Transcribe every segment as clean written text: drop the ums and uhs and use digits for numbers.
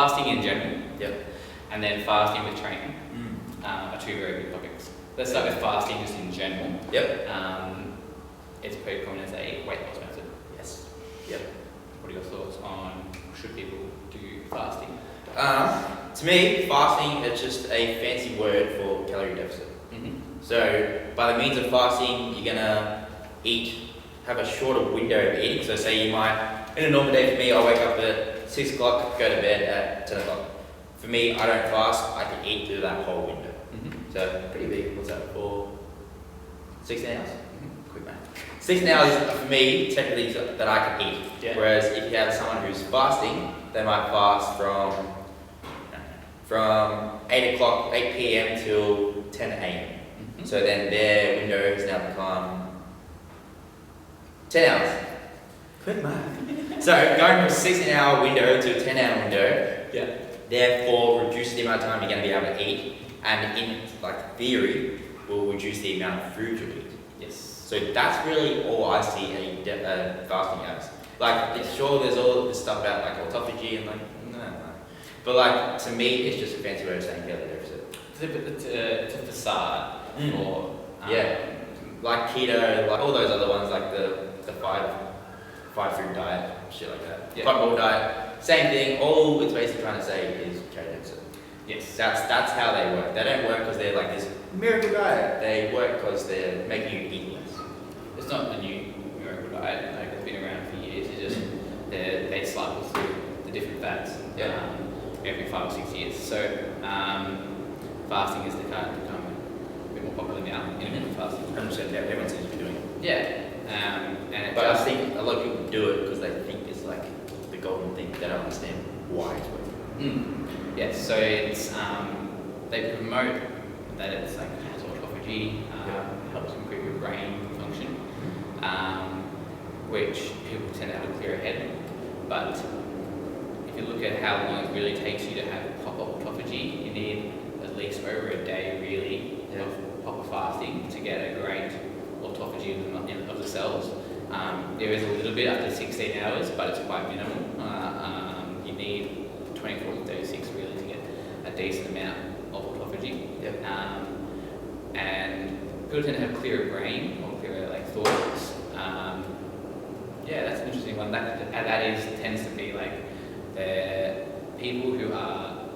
fasting in general. Yep. And then fasting with training are two very big topics. Let's start with fasting just in general. Yep. It's pretty common as a weight loss method. Yes. Yep. What are your thoughts on should people do fasting? To me, fasting is just a fancy word for calorie deficit. So, by the means of fasting, you're gonna have a shorter window of eating. So, say you might, in a normal day for me, I'll wake up at 6 o'clock, go to bed at 10 o'clock. For me, I don't fast, I can eat through that whole window. So, pretty big. What's that for? 16 hours? Quick math. 16 hours for me, technically, that I can eat. Yeah. Whereas if you have someone who's fasting, they might fast from 8 o'clock, 8 p.m. till 10 a.m. So then their window has now become 10 hours. Quick math. So going from a 16-hour window to a 10-hour window, therefore reduces the amount of time you're going to be able to eat, and in theory, will reduce the amount of food you eat. Yes. So that's really all I see a fasting as. Sure, there's all this stuff about autophagy and no. But to me, it's just a fancy way of saying calorie deficit. It's a facade for like keto, like all those other ones, like the five food diet, shit like that. Yeah. Carnivore diet, same thing. All it's basically trying to say is calorie deficit. Yes. That's how they work. They don't work because they're like this miracle diet. They work because they're making you eat less. It's not a new miracle diet. It's been around for years. It's just they cycle through the different fats every 5 or 6 years. So fasting is become a bit more popular now. Intermittent fasting. 100%. Yeah, everyone seems to be doing it. Yeah. But I think a lot of people do it because they think it's like the golden thing. They don't understand why it's working. Yes, so it's they promote that it's like has autophagy, helps improve your brain function, which people tend to have a clearer head. But if you look at how long it really takes you to have proper autophagy, you need at least over a day really of proper fasting to get a great autophagy of the cells. There is a little bit after 16 hours, but it's quite minimal. You need 24 to 36 really to get a decent amount of autophagy. And people tend to have clearer brain or clearer thoughts. That's an interesting one. That tends to be the people who are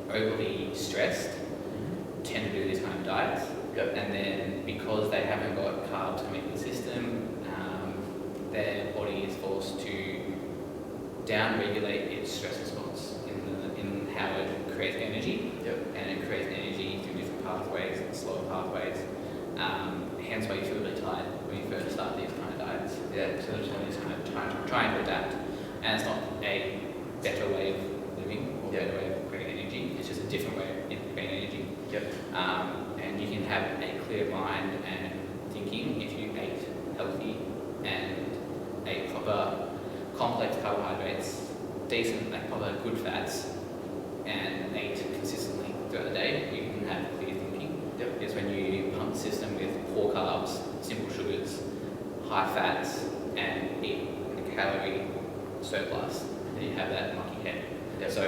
overly stressed tend to do these kind of diets. And then because they haven't got carbs to meet the system, their body is forced to down-regulate its stress response in how it creates energy. And it creates energy through different pathways, slower pathways. Hence why you feel really tired when you first start these kind of diets. So there's one is kind of trying to adapt. And it's not a better way of living or a better way of creating energy. It's just a different way of creating energy. And you can have a clear mind and thinking if you ate healthy and ate proper complex carbohydrates, decent, proper good fats, and ate consistently throughout the day, you can have clear thinking. It's when you pump the system with poor carbs, simple sugars, high fats, and eat the calorie surplus, then you have that mucky head. So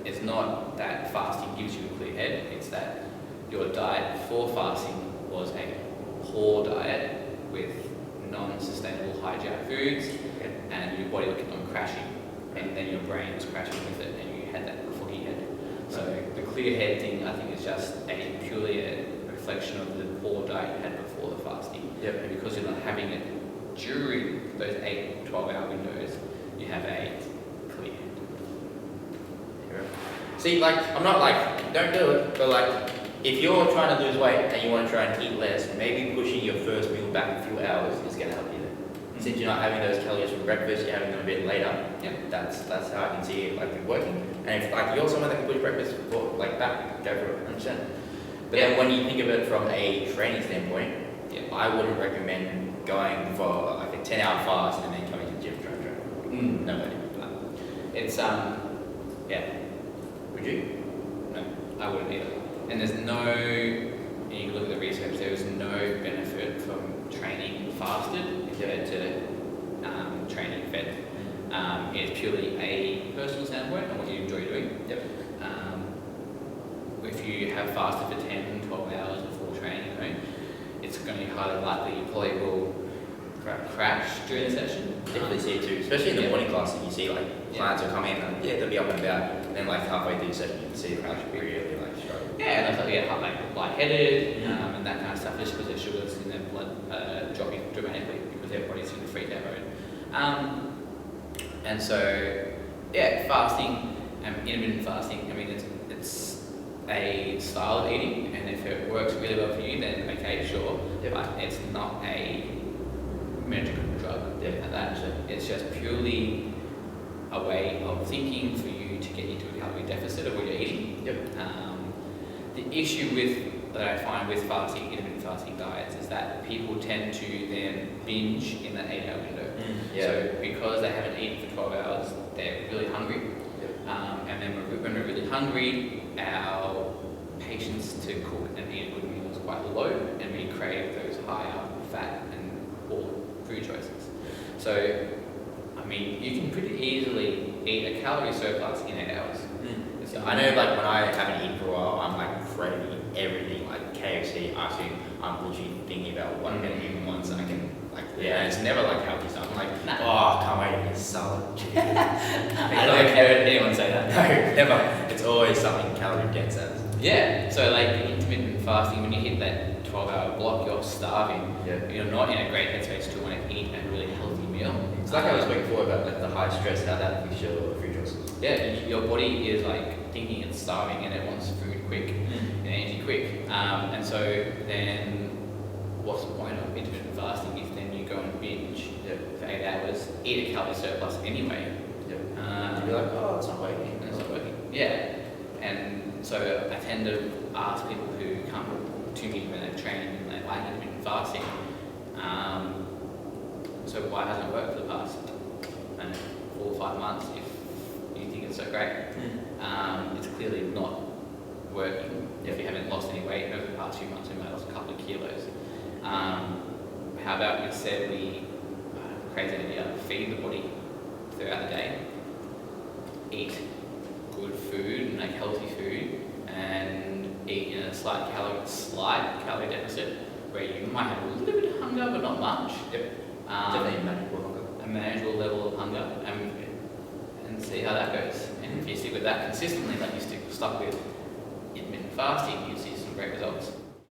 it's not that fasting gives you a clear head, it's that your diet before fasting was a poor diet with non-sustainable high GI foods, and your body will keep on crashing, and then your brain was crashing with it, and you had that foggy head. So the clear head thing, I think, is just purely a reflection of the poor diet you had before the fasting. And because you're not having it during those 8 to 12-hour windows, you have a clear head. See, I'm not don't do it, but if you're trying to lose weight and you want to try and eat less, maybe pushing your first meal back a few hours is going to help you there. Since you're not having those calories for breakfast, you're having them a bit later. That's how I can see it working. And if you're someone that can push breakfast back, go for it, 100%. But then when you think of it from a training standpoint, I wouldn't recommend going for a 10-hour fast and then coming to the gym trying to train. No way. It's Would you? No, I wouldn't either. And there's no, and you can look at the research, there is no benefit from training fasted compared to training fed. It's purely a personal standpoint and what you enjoy doing. Yep. If you have fasted for 10, 12 hours before training, it's going to be highly likely you probably will crash during the session. Definitely see it too, especially in the morning classes. You see like clients will come in and they'll be up and about, and then like halfway through the session you can see them like really like struggle. Yeah, and they get like lightheaded and that kind of stuff, just because their sugars in their blood dropping dramatically because their body's in freeze out mode. And so, fasting and intermittent fasting, I mean, it's a style of eating, and if it works really well for you, then okay, sure, but it's not a magical drug. It's just purely a way of thinking for you to get into a calorie deficit of what you're eating. The issue that I find with intermittent fasting diets is that people tend to then binge in that 8-hour window. So because they haven't eaten for 12 hours, they're really hungry. And then when we're really hungry, our patience to cook and eat a good meal is quite low, and we crave those higher fat and poor food choices. So, I mean, you can pretty easily eat a calorie surplus in 8 hours. I know, like when I haven't eaten for a while, I'm like craving everything, like KFC, ice cream. I'm literally thinking about what I'm gonna eat once, and I can and it's never like healthy stuff. I'm like, oh, can't wait to get salad, chicken. I don't hear anyone say that. No, never. It's always something calorie dense as. Yeah. So like intermittent fasting, when you hit that 12-hour block, you're starving. You're not in a great headspace to want to eat a really healthy meal. It's like I was speaking before about like the high stress, how that affects your food choices. Yeah, your body is like thinking it's starving and it wants food quick and energy quick. And so then what's the point of intermittent fasting if then you go and binge for 8 hours, eat a calorie surplus anyway? You'd be like, oh, it's not working. And it's not working. Yeah. And so I tend to ask people who come to me when they're training and they like intermittent fasting, so why hasn't it worked for the past 4 or 5 months if you think it's so great? It's clearly not working if you haven't lost any weight over the past few months. You might have lost a couple of kilos. How about instead we, crazy idea, feed the body throughout the day, eat good food and like healthy food, and eat in a slight calorie deficit where you might have a little bit of hunger but not much. Definitely manageable hunger. A manageable level of hunger, and see how that goes. And if you stick with that consistently, like you stuck with intermittent fasting, you see some great results.